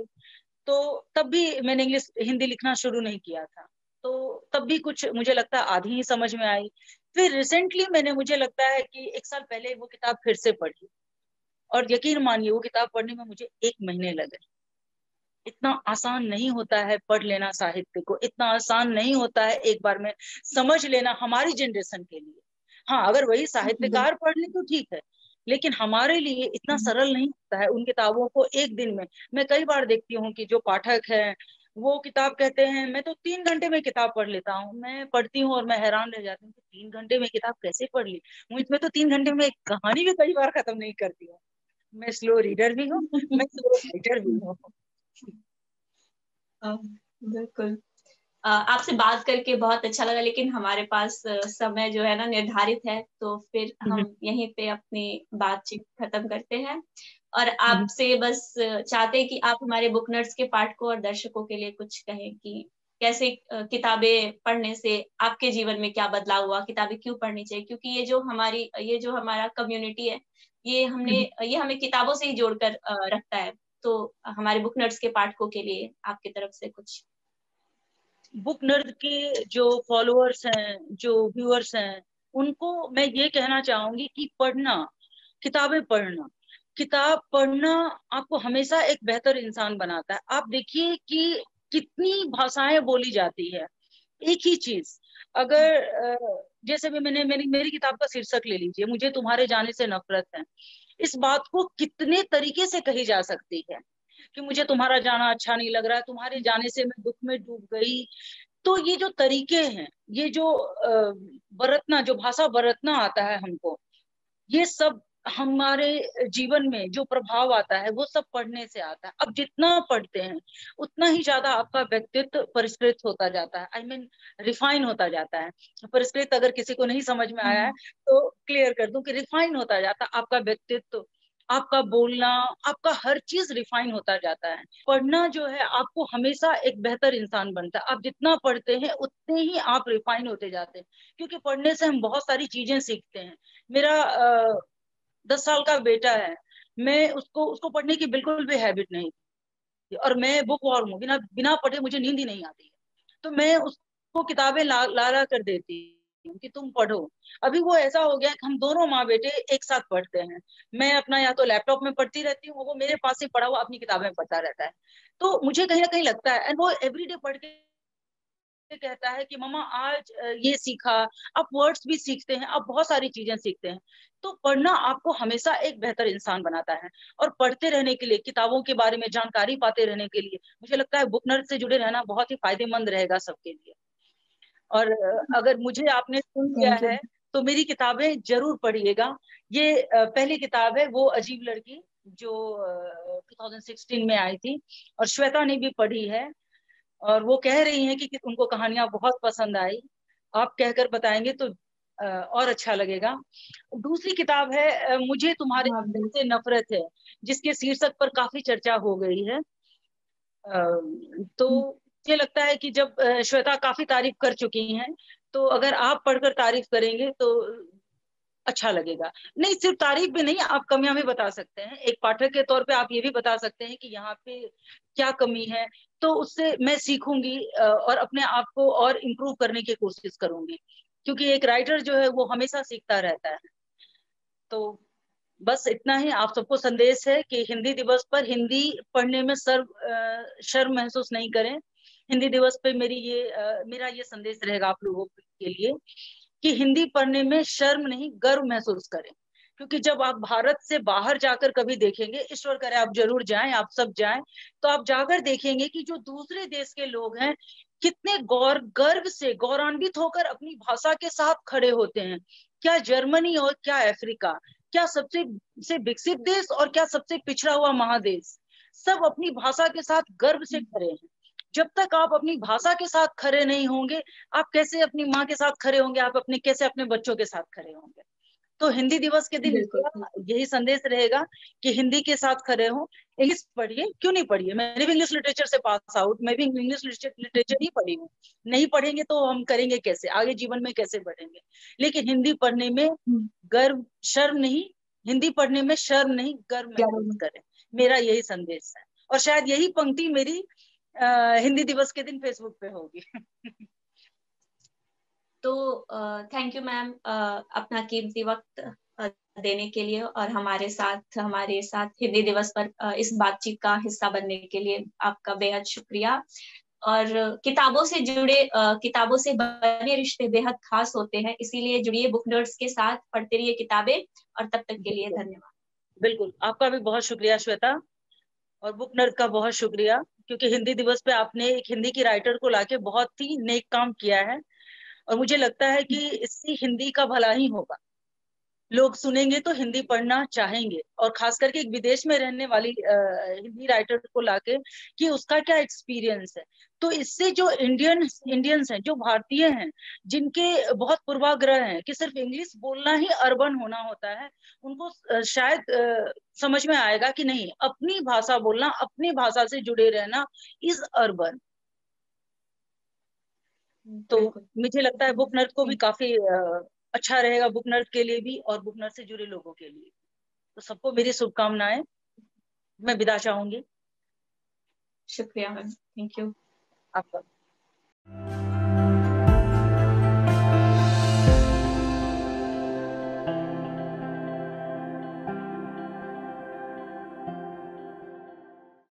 तो तब भी मैंने इंग्लिश हिंदी लिखना शुरू नहीं किया था, तो तब भी कुछ मुझे लगता है आधी ही समझ में आई। फिर रिसेंटली मैंने, मुझे लगता है कि 1 साल पहले वो किताब फिर से पढ़ी, और यकीन मानिए वो किताब पढ़ने में मुझे 1 महीने लगे। इतना आसान नहीं होता है पढ़ लेना साहित्य को, इतना आसान नहीं होता है एक बार में समझ लेना हमारी जनरेशन के लिए। हाँ, अगर वही साहित्यकार पढ़ ले तो ठीक है, लेकिन हमारे लिए इतना बिल्कुल। सरल नहीं होता है उन किताबों को एक दिन में। मैं कई बार देखती हूँ कि जो पाठक है वो किताब कहते हैं मैं तो 3 घंटे में किताब पढ़ लेता हूँ। मैं पढ़ती हूँ और मैं हैरान रह जाती हूँ कि 3 घंटे में किताब कैसे पढ़ ली। मुझ में तो 3 घंटे में एक कहानी भी कई बार खत्म नहीं करती हूँ। मैं स्लो रीडर भी हूँ, मैं स्लो राइटर भी हूँ। हाँ, बिल्कुल। आपसे बात करके बहुत अच्छा लगा, लेकिन हमारे पास समय जो है ना निर्धारित है, तो फिर हम यहीं पे अपनी बातचीत खत्म करते हैं। और आपसे बस चाहते हैं कि आप हमारे बुक नर्ड्स के पाठकों और दर्शकों के लिए कुछ कहें कि कैसे किताबें पढ़ने से आपके जीवन में क्या बदलाव हुआ, किताबें क्यों पढ़नी चाहिए, क्योंकि ये जो हमारा कम्युनिटी है, ये हमें किताबों से ही जोड़कर रखता है। तो हमारे बुक नर्ड्स के पाठकों के लिए आपकी तरफ से कुछ? बुक नर्ड के जो फॉलोअर्स हैं, जो व्यूअर्स हैं, उनको मैं ये कहना चाहूंगी कि पढ़ना, किताबें पढ़ना, किताब पढ़ना आपको हमेशा एक बेहतर इंसान बनाता है। आप देखिए कि कितनी भाषाएं बोली जाती है, एक ही चीज। अगर जैसे भी मेरी मेरी किताब का शीर्षक ले लीजिए, मुझे तुम्हारे जाने से नफरत है। इस बात को कितने तरीके से कही जा सकती है कि मुझे तुम्हारा जाना अच्छा नहीं लग रहा है, तुम्हारे जाने से मैं दुख में डूब गई। तो ये जो तरीके हैं, ये जो बरतना, जो भाषा बरतना आता है हमको, ये सब हमारे जीवन में जो प्रभाव आता है वो सब पढ़ने से आता है। अब जितना पढ़ते हैं उतना ही ज्यादा आपका व्यक्तित्व परिष्कृत होता जाता है, आई मीन रिफाइन होता जाता है। परिष्कृत अगर किसी को नहीं समझ में आया है तो क्लियर कर दूं कि रिफाइन होता जाता है आपका व्यक्तित्व, आपका बोलना, आपका हर चीज रिफाइन होता जाता है। पढ़ना जो है आपको हमेशा एक बेहतर इंसान बनता है। आप जितना पढ़ते हैं उतने ही आप रिफाइन होते जाते हैं, क्योंकि पढ़ने से हम बहुत सारी चीजें सीखते हैं। मेरा 10 साल का बेटा है, मैं उसको उसको पढ़ने की बिल्कुल भी हैबिट नहीं थी, और मैं बुक वॉर्म हूँ, बिना बिना पढ़े मुझे नींद ही नहीं आती है। तो मैं उसको किताबें ला कर देती हूँ कि तुम पढ़ो। अभी वो ऐसा हो गया कि हम दोनों माँ बेटे एक साथ पढ़ते हैं। मैं अपना या तो लैपटॉप में पढ़ती रहती हूँ, वो मेरे पास ही पढ़ा हुआ अपनी किताबें पढ़ता रहता है। तो मुझे कहीं ना कहीं लगता है, एंड वो एवरीडे पढ़ के कहता है कि मम्मा आज ये सीखा। आप वर्ड्स भी सीखते हैं, आप बहुत सारी चीजें सीखते हैं। तो पढ़ना आपको हमेशा एक बेहतर इंसान बनाता है। और पढ़ते रहने के लिए, किताबों के बारे में जानकारी पाते रहने के लिए, मुझे लगता है बुक नर्ड से जुड़े रहना बहुत ही फायदेमंद रहेगा सबके लिए। और अगर मुझे आपने सुन लिया थैंक यू। है तो मेरी किताबें जरूर पढ़िएगा। ये पहली किताब है, वो अजीब लड़की, जो 2016 में आई थी, और श्वेता ने भी पढ़ी है। और वो कह रही हैं कि उनको कहानियां बहुत पसंद आई। आप कहकर बताएंगे तो और अच्छा लगेगा। दूसरी किताब है मुझे तुम्हारे हाँ दिल बिल्कुल। से नफरत है, जिसके शीर्षक पर काफी चर्चा हो गई है। तो मुझे लगता है कि जब श्वेता काफी तारीफ कर चुकी हैं, तो अगर आप पढ़कर तारीफ करेंगे तो अच्छा लगेगा। नहीं, सिर्फ तारीफ भी नहीं, आप कमियां भी बता सकते हैं। एक पाठक के तौर पे आप ये भी बता सकते हैं कि यहाँ पे क्या कमी है। तो उससे मैं सीखूंगी और अपने आप को और इम्प्रूव करने की कोशिश करूंगी, क्योंकि एक राइटर जो है वो हमेशा सीखता रहता है। तो बस इतना ही आप सबको संदेश है कि हिंदी दिवस पर हिंदी पढ़ने में शर्म महसूस नहीं करें। हिंदी दिवस पे मेरा ये संदेश रहेगा आप लोगों के लिए कि हिंदी पढ़ने में शर्म नहीं, गर्व महसूस करें। क्योंकि जब आप भारत से बाहर जाकर कभी देखेंगे, ईश्वर करे आप जरूर जाएं, आप सब जाएं, तो आप जाकर देखेंगे कि जो दूसरे देश के लोग हैं, कितने गर्व से गौरवान्वित होकर अपनी भाषा के साथ खड़े होते हैं। क्या जर्मनी और क्या अफ्रीका, क्या सबसे से विकसित देश और क्या सबसे पिछड़ा हुआ महादेश, सब अपनी भाषा के साथ गर्व से खड़े हैं। जब तक आप अपनी भाषा के साथ खड़े नहीं होंगे, आप कैसे अपनी माँ के साथ खड़े होंगे, आप कैसे अपने बच्चों के साथ खड़े होंगे। तो हिंदी दिवस के दिन बिल्कुल मेरा यही संदेश रहेगा कि हिंदी के साथ खड़े हो। इंग्लिश पढ़िए, क्यों नहीं पढ़िए, मैंने भी इंग्लिश लिटरेचर से पास आउट, मैं भी इंग्लिश लिटरेचर ही पढ़ी हूँ। नहीं पढ़ेंगे तो हम करेंगे कैसे, आगे जीवन में कैसे बढ़ेंगे। लेकिन हिंदी पढ़ने में गर्व, शर्म नहीं, हिंदी पढ़ने में शर्म नहीं, गर्व महसूस जरूर। करें। मेरा यही संदेश है, और शायद यही पंक्ति मेरी हिंदी दिवस के दिन फेसबुक पे होगी। तो थैंक यू मैम, अपना कीमती वक्त देने के लिए और हमारे साथ हिंदी दिवस पर इस बातचीत का हिस्सा बनने के लिए आपका बेहद शुक्रिया। और किताबों से बने रिश्ते बेहद खास होते हैं, इसीलिए जुड़िए बुक नर्ड्स के साथ, पढ़ते रहिए किताबें, और तब तक के लिए बिल्कुल, धन्यवाद। बिल्कुल, आपका भी बहुत शुक्रिया श्वेता, और बुक नर्ड का बहुत शुक्रिया, क्योंकि हिंदी दिवस पे आपने एक हिंदी की राइटर को लाके बहुत ही नेक काम किया है। और मुझे लगता है कि इससे हिंदी का भला ही होगा। लोग सुनेंगे तो हिंदी पढ़ना चाहेंगे, और खास करके एक विदेश में रहने वाली हिंदी राइटर को लाके कि उसका क्या एक्सपीरियंस है। तो इससे जो इंडियंस हैं, जो भारतीय हैं, जिनके बहुत पूर्वाग्रह हैं कि सिर्फ इंग्लिश बोलना ही अर्बन होना होता है, उनको शायद समझ में आएगा कि नहीं, अपनी भाषा बोलना, अपनी भाषा से जुड़े रहना इज अर्बन। तो बिल्कुल। मुझे लगता है बुक नर्ड को भी थैंक काफी अच्छा रहेगा, बुक नर्ड के लिए भी और बुक नर्ड से जुड़े लोगों के लिए। तो सबको मेरी शुभकामनाएं, मैं विदा चाहूंगी। शुक्रिया मैम, थैंक यू। आपका